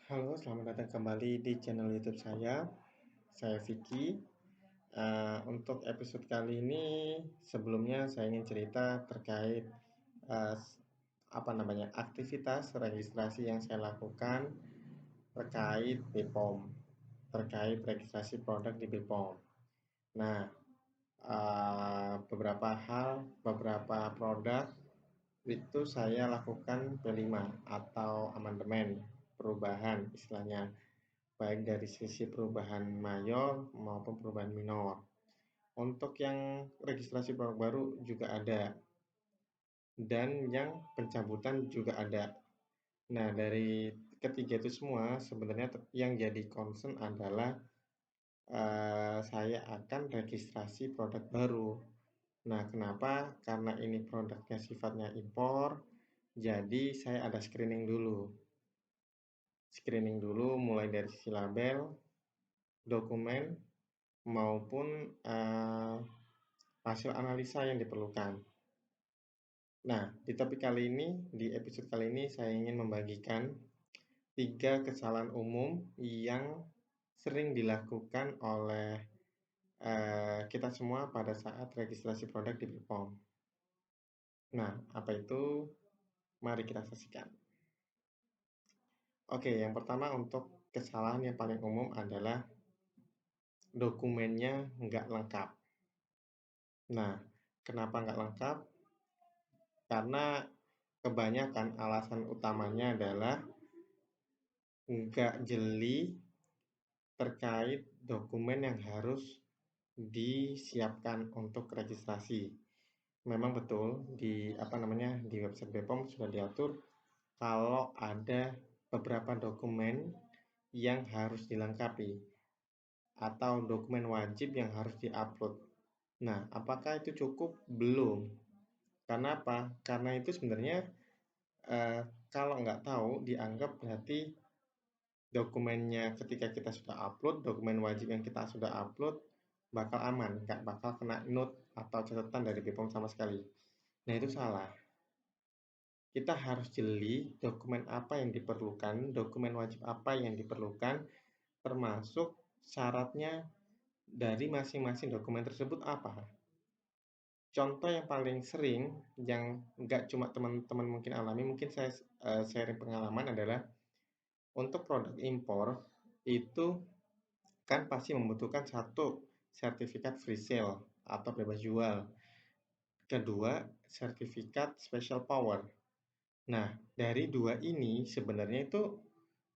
Halo, selamat datang kembali di channel YouTube saya. Saya Vicky. Untuk episode kali ini, sebelumnya saya ingin cerita terkait eh, aktivitas registrasi yang saya lakukan terkait BPOM, terkait registrasi produk di BPOM. Nah, beberapa produk itu saya lakukan P5 atau amandemen, perubahan istilahnya, baik dari sisi perubahan mayor maupun perubahan minor. Untuk yang registrasi produk baru juga ada, dan yang pencabutan juga ada. Nah, dari ketiga itu semua sebenarnya yang jadi concern adalah saya akan registrasi produk baru. Nah, kenapa? Karena ini produknya sifatnya impor, jadi saya ada screening dulu. Screening dulu mulai dari sisi label, dokumen, maupun hasil analisa yang diperlukan. Nah, di episode kali ini saya ingin membagikan 3 kesalahan umum yang sering dilakukan oleh kita semua pada saat registrasi produk di BPOM. Nah, apa itu? Mari kita saksikan. Oke, yang pertama untuk kesalahan yang paling umum adalah dokumennya nggak lengkap. Nah, kenapa nggak lengkap? Karena kebanyakan alasan utamanya adalah nggak jeli terkait dokumen yang harus disiapkan untuk registrasi. Memang betul di website BPOM sudah diatur kalau ada beberapa dokumen yang harus dilengkapi atau dokumen wajib yang harus diupload. Nah, apakah itu cukup? Belum. Karena apa? Karena itu sebenarnya eh, kalau nggak tahu dianggap berarti dokumennya ketika kita sudah upload, dokumen wajib yang kita sudah upload bakal aman, nggak bakal kena note atau catatan dari BPOM sama sekali. Nah, itu salah. Kita harus jeli dokumen apa yang diperlukan, dokumen wajib apa yang diperlukan, termasuk syaratnya dari masing-masing dokumen tersebut apa. Contoh yang paling sering, yang nggak cuma teman-teman mungkin alami, mungkin saya sharing pengalaman adalah untuk produk impor itu kan pasti membutuhkan satu sertifikat free sale atau bebas jual. Kedua, sertifikat special power. Nah, dari dua ini sebenarnya itu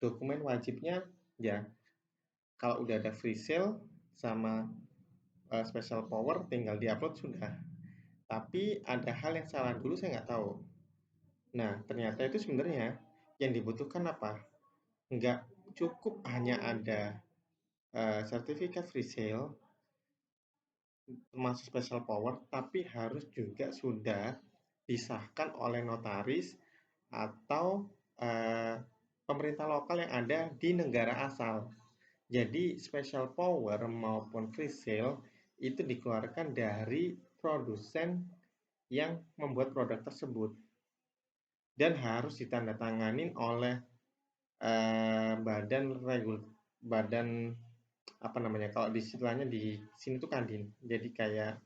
dokumen wajibnya ya kalau udah ada free sale sama special power tinggal diupload sudah. Tapi ada hal yang salah dulu saya nggak tahu. Nah, ternyata itu sebenarnya yang dibutuhkan apa? Nggak cukup hanya ada sertifikat free sale termasuk special power, tapi harus juga sudah disahkan oleh notaris atau pemerintah lokal yang ada di negara asal. Jadi special power maupun free sale itu dikeluarkan dari produsen yang membuat produk tersebut dan harus ditandatanganin oleh badan kalau di istilahnya di sini tuh Kadin. Jadi kayak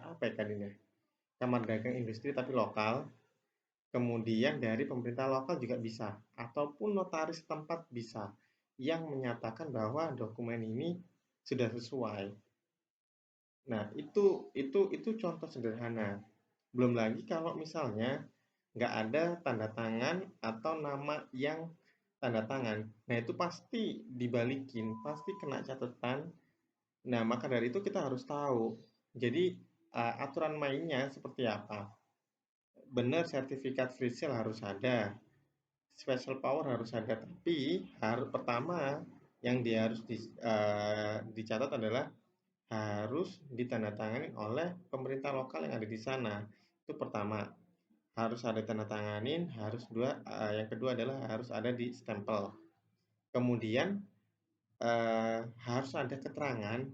apa ya Kadinnya? Kamar Dagang Industri tapi lokal. Kemudian dari pemerintah lokal juga bisa, ataupun notaris tempat bisa, yang menyatakan bahwa dokumen ini sudah sesuai. Nah, itu contoh sederhana. Belum lagi kalau misalnya nggak ada tanda tangan atau nama yang tanda tangan. Nah, itu pasti dibalikin, pasti kena catatan. Nah, maka dari itu kita harus tahu. Jadi, aturan mainnya seperti apa? Benar sertifikat free sale harus ada, special power harus ada, tapi harus pertama yang dia harus dicatat adalah harus ditandatangani oleh pemerintah lokal yang ada di sana. Itu pertama, harus ada tanda tanganin, yang kedua adalah harus ada di stempel. Kemudian harus ada keterangan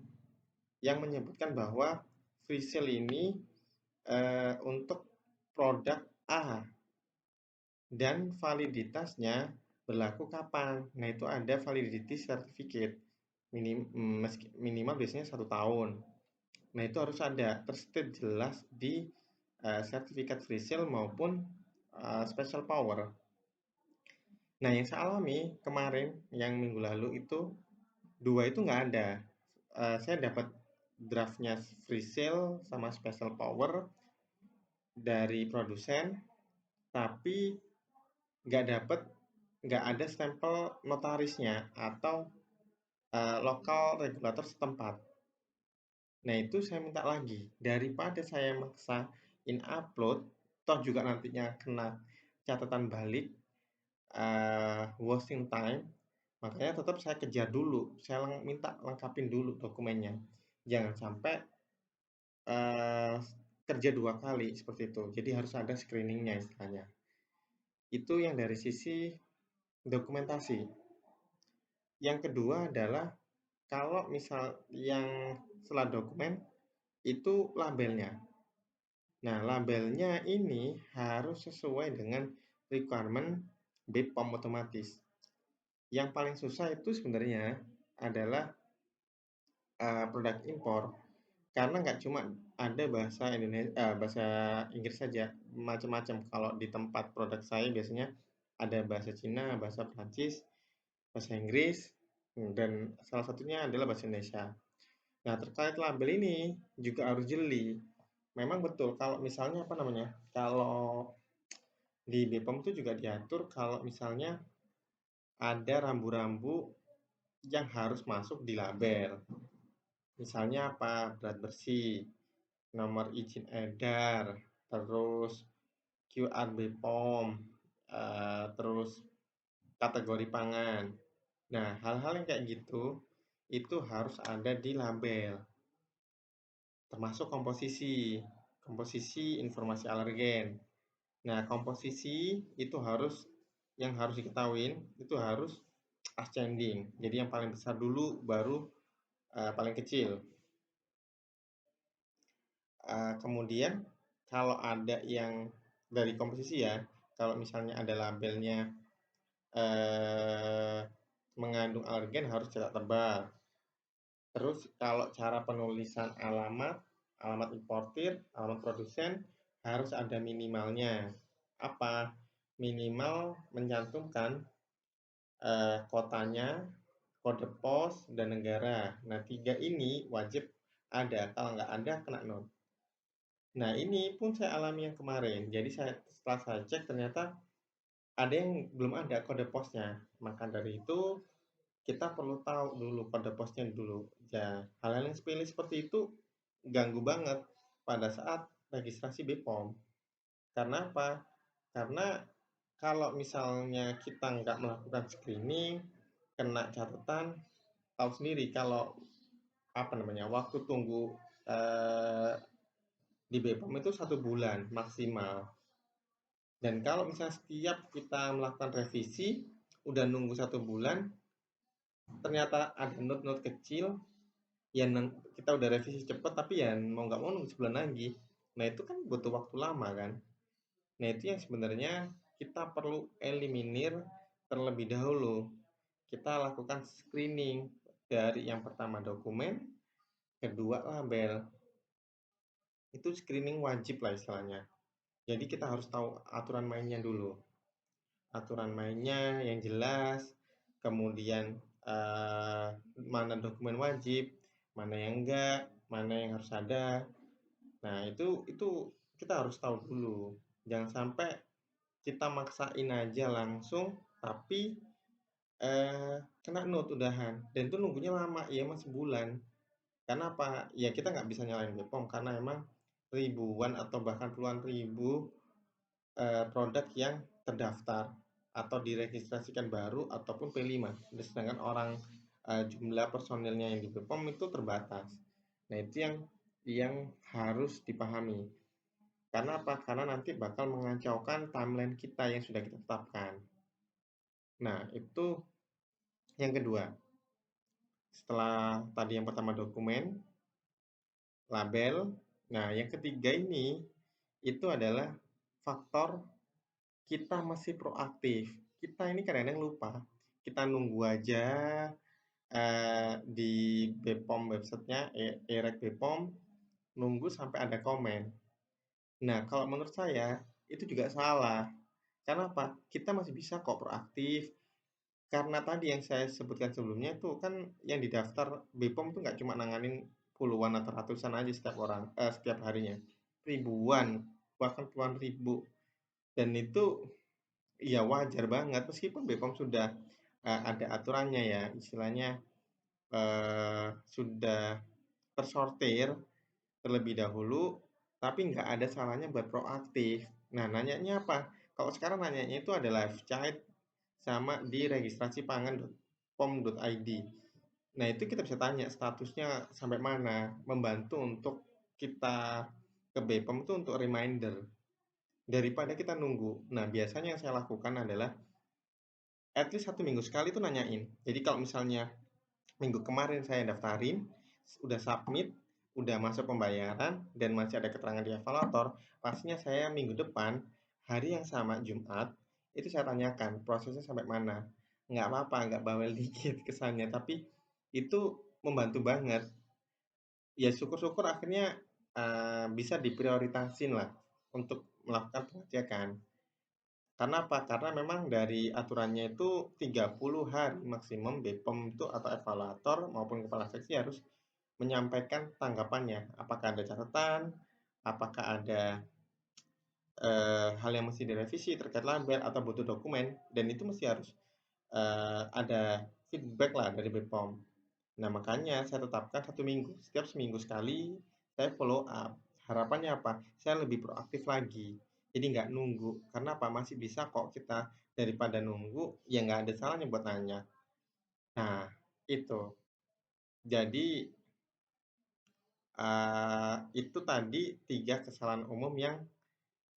yang menyebutkan bahwa free sale ini untuk produk A dan validitasnya Berlaku kapan? Nah, itu ada validity certificate, minimal biasanya 1 tahun. Nah, itu harus ada terstated jelas di sertifikat free sale maupun special power. Nah, yang saya alami kemarin, yang minggu lalu itu, dua itu nggak ada. Saya dapat draftnya free sale sama special power dari produsen, tapi nggak ada stempel notarisnya atau lokal regulator setempat. Nah, itu saya minta lagi, daripada saya maksa in upload, toh juga nantinya kena catatan balik, wasting time, makanya tetap saya kejar dulu, saya minta lengkapin dulu dokumennya. Jangan sampai kerja 2 kali seperti itu. Jadi harus ada screeningnya istilahnya. Itu yang dari sisi dokumentasi. Yang kedua adalah kalau misal yang setelah dokumen itu labelnya. Nah, labelnya ini harus sesuai dengan requirement BPOM otomatis. Yang paling susah itu sebenarnya adalah produk impor, karena nggak cuma ada bahasa bahasa Inggris saja, macam-macam. Kalau di tempat produk saya biasanya ada bahasa Cina, bahasa Prancis, bahasa Inggris, dan salah satunya adalah bahasa Indonesia. Nah, terkait label ini juga harus jeli. Memang betul kalau misalnya apa namanya, kalau di BPOM itu juga diatur kalau misalnya ada rambu-rambu yang harus masuk di label. Misalnya apa? Berat bersih, nomor izin edar, terus QR BPOM, terus kategori pangan. Nah, hal-hal yang kayak gitu itu harus ada di label, termasuk komposisi informasi alergen. Nah, komposisi itu yang harus diketahui itu harus ascending. Jadi yang paling besar dulu, baru paling kecil. Kemudian kalau ada yang dari komposisi ya, kalau misalnya ada labelnya eh, mengandung alergen harus cetak tebal. Terus kalau cara penulisan alamat importir, alamat produsen harus ada minimalnya. Apa? Minimal mencantumkan kotanya, kode pos, dan negara. Nah, 3 ini wajib ada. Kalau nggak ada, kena not. Nah, ini pun saya alami yang kemarin. Jadi setelah saya cek ternyata ada yang belum ada kode posnya. Maka dari itu kita perlu tahu dulu kode posnya dulu. Ya, hal-hal yang sepele seperti itu ganggu banget pada saat registrasi BPOM. Karena apa? Karena kalau misalnya kita nggak melakukan screening, kena catatan, tahu sendiri kalau apa namanya waktu tunggu eh, di BPOM itu 1 bulan maksimal. Dan kalau misalnya setiap kita melakukan revisi, udah nunggu 1 bulan, ternyata ada not-not kecil, ya kita udah revisi cepet, tapi ya mau nggak mau nunggu sebulan lagi. Nah, itu kan butuh waktu lama kan. Nah, itu yang sebenarnya kita perlu eliminir terlebih dahulu. Kita lakukan screening dari yang pertama dokumen, kedua label. Itu screening wajib lah istilahnya. Jadi kita harus tahu aturan mainnya dulu. Aturan mainnya yang jelas, kemudian mana dokumen wajib, mana yang enggak, mana yang harus ada. Nah, itu kita harus tahu dulu. Jangan sampai kita maksain aja langsung, tapi kena not udahan. Dan itu nunggunya lama, ya emang sebulan. Karena apa? Ya kita nggak bisa nyalain BPOM karena emang ribuan atau bahkan puluhan ribu produk yang terdaftar atau diregistrasikan baru ataupun P5. Sedangkan jumlah personilnya yang di BPOM itu terbatas. Nah, itu yang harus dipahami. Karena apa? Karena nanti bakal mengacaukan timeline kita yang sudah kita tetapkan. Nah, itu yang kedua. Setelah tadi yang pertama dokumen, label. Nah, yang ketiga ini itu adalah faktor kita masih proaktif. kita ini kadang-kadang lupa, kita nunggu aja, di Bepom website-nya, e-rek Bepom, nunggu sampai ada komen. Nah, kalau menurut saya, itu juga salah. Karena apa? Kita masih bisa kok proaktif, karena tadi yang saya sebutkan sebelumnya itu kan yang didaftar Bepom itu nggak cuma nanganin puluhan atau ratusan aja setiap orang, setiap harinya, ribuan, bahkan puluhan ribu. Dan itu ya wajar banget meskipun Bepom sudah, ada aturannya ya, istilahnya, sudah tersortir terlebih dahulu, tapi nggak ada salahnya buat proaktif. Nah, nanyanya apa? Kalau sekarang nanyanya itu ada live chat sama di registrasipangan.pom.id. Nah, itu kita bisa tanya statusnya sampai mana, membantu untuk kita ke Bepom itu untuk reminder daripada kita nunggu. Nah, biasanya yang saya lakukan adalah at least 1 minggu sekali tuh nanyain. Jadi kalau misalnya minggu kemarin saya daftarin, udah submit, udah masuk pembayaran, dan masih ada keterangan di evaluator, pastinya saya minggu depan, hari yang sama Jumat, itu saya tanyakan prosesnya sampai mana. Nggak apa-apa, nggak bawel dikit kesannya, tapi itu membantu banget. Ya syukur-syukur akhirnya bisa diprioritasin lah untuk melakukan pengecekan. Karena apa? Karena memang dari aturannya itu 30 hari maksimum Bepom itu atau evaluator maupun kepala seksi harus menyampaikan tanggapannya. Apakah ada catatan, apakah ada hal yang mesti direvisi terkait label atau butuh dokumen, dan itu mesti harus ada feedback lah dari Bepom. Nah, makanya saya tetapkan 1 minggu. Setiap seminggu sekali saya follow up. Harapannya apa? Saya lebih proaktif lagi. Jadi nggak nunggu. Karena apa? Masih bisa kok kita daripada nunggu, ya nggak ada salahnya buat nanya. Nah, itu. Jadi, itu tadi 3 kesalahan umum yang,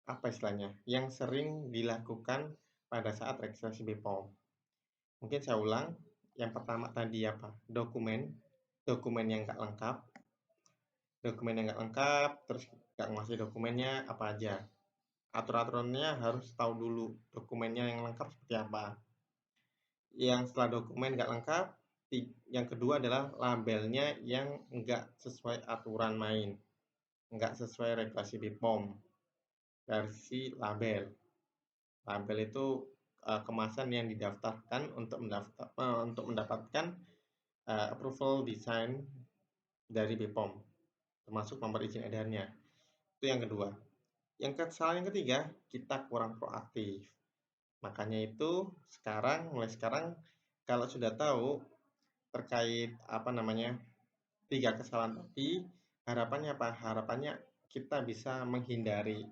apa istilahnya, yang sering dilakukan pada saat registrasi Bepom. Mungkin saya ulang, yang pertama tadi apa? Dokumen, dokumen yang nggak lengkap, dokumen yang nggak lengkap, terus nggak ngasih dokumennya apa aja. Aturan-aturannya harus tahu dulu dokumennya yang lengkap seperti apa. Yang setelah dokumen nggak lengkap, yang kedua adalah labelnya yang nggak sesuai aturan main, nggak sesuai regulasi BPOM, versi label. Label itu kemasan yang didaftarkan untuk mendapatkan approval desain dari BPOM, termasuk nomor izin edarnya. Itu yang kedua. Kesalahan yang ketiga, kita kurang proaktif. Makanya itu mulai sekarang kalau sudah tahu terkait apa namanya 3 kesalahan tadi, harapannya apa? Harapannya kita bisa menghindari.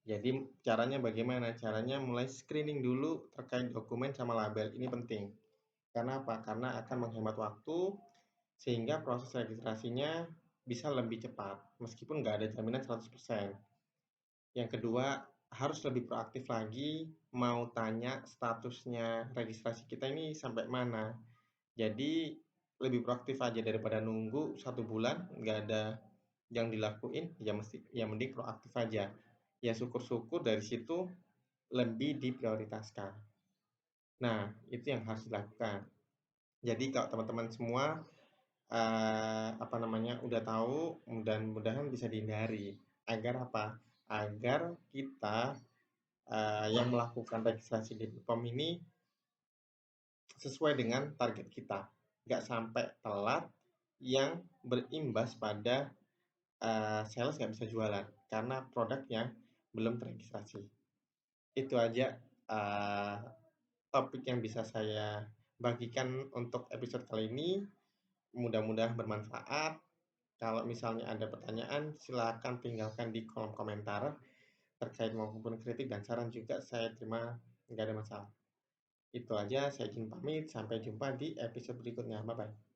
Jadi caranya bagaimana? Caranya mulai screening dulu terkait dokumen sama label. Ini penting. Karena apa? Karena akan menghemat waktu sehingga proses registrasinya bisa lebih cepat meskipun nggak ada jaminan 100%. Yang kedua, harus lebih proaktif lagi, mau tanya statusnya registrasi kita ini sampai mana. Jadi lebih proaktif aja daripada nunggu 1 bulan nggak ada yang dilakuin, ya mending proaktif aja. Ya syukur-syukur dari situ lebih diprioritaskan. Nah, itu yang harus dilakukan. Jadi kalau teman-teman semua apa namanya udah tahu, mudah-mudahan bisa dihindari. Agar apa? Agar kita yang melakukan registrasi di BPOM ini sesuai dengan target kita. Nggak sampai telat yang berimbas pada sales nggak bisa jualan karena produknya belum terregistrasi. Itu aja uh, topik yang bisa saya bagikan untuk episode kali ini. Mudah-mudahan bermanfaat. Kalau misalnya ada pertanyaan, silakan tinggalkan di kolom komentar terkait maupun kritik dan saran juga saya terima, nggak ada masalah. Itu aja, saya izin pamit. Sampai jumpa di episode berikutnya. Bye-bye.